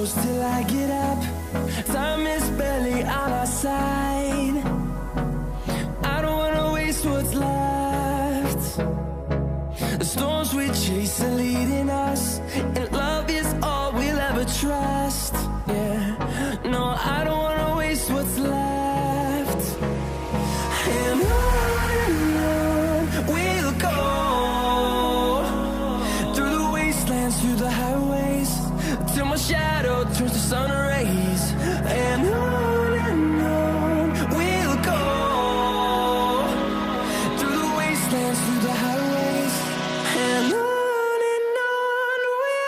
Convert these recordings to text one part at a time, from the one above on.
close till I get up. Time is barely on our side. I don't wanna waste what's left. The storms we chase are leading us, and love is all we'll ever trust. Yeah, no, I don't wanna waste what's left. And on we'll go, through the wastelands, through the highways, till my shadow turns to sun rays. And on we'll go, through the wastelands, through the highways, and on we'll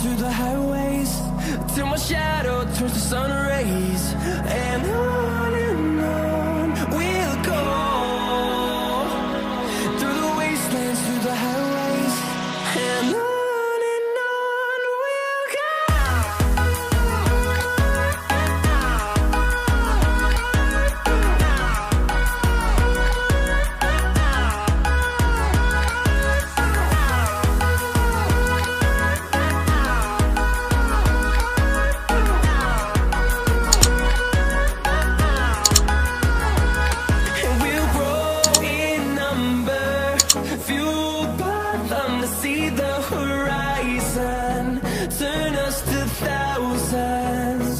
through the highways, till my shadow turns to sun rays. And on we'll go, through the wastelands, through the highways, and on we'll go. Fueled by them to see the horizon, turn us to thousands,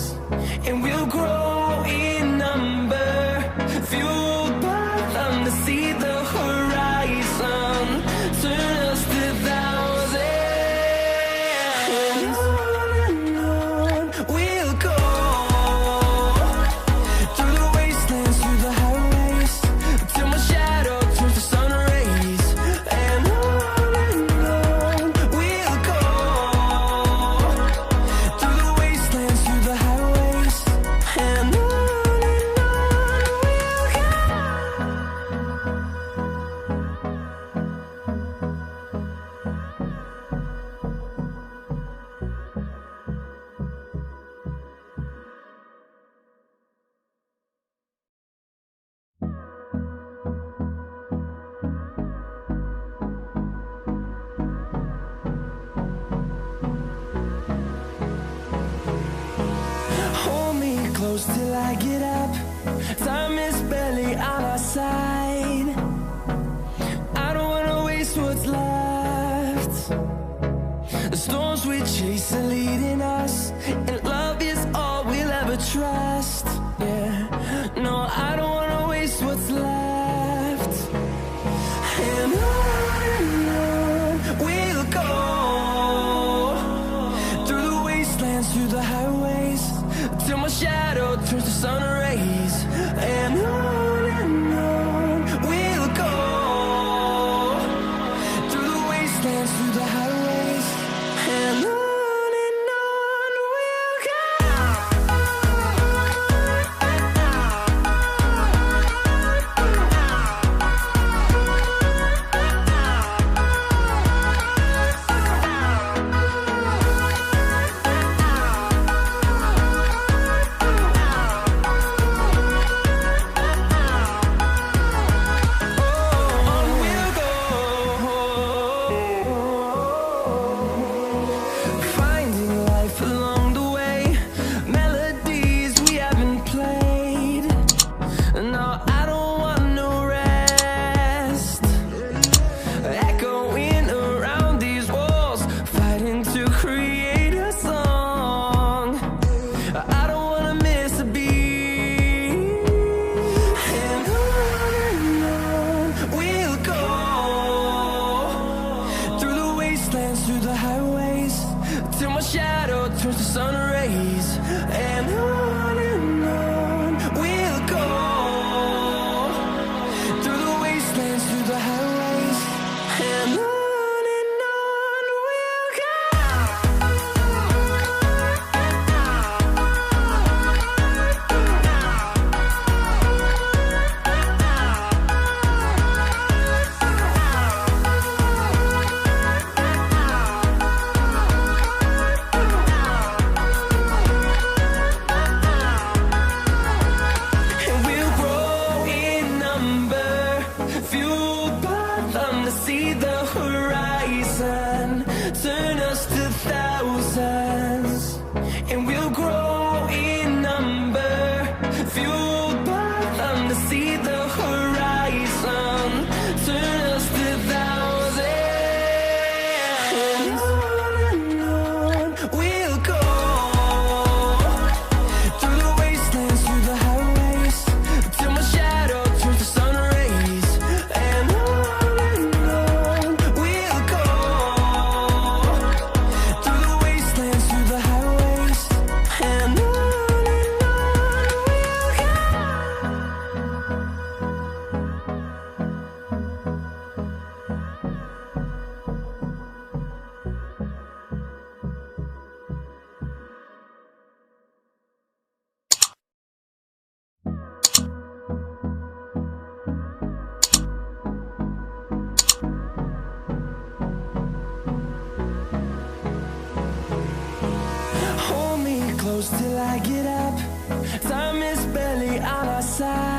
and we'll grow in number. Fueled by them to see the horizon, turn us to thousands, and on we'll go, through the wastelands, through the highways, till my shadow turns to sun rays. Close till I get up. Time is barely on our side. I don't wanna waste what's left. The storms we chase are leading us, and love is all we'll ever trust. Yeah, no, I don't wanna waste what's left. And on we'll go, through the wastelands, through the highways, till my shadow turns to sun rays. And on we'll go, through the wastelands, through the highways, and on we'll go. I get up, time is barely on our side.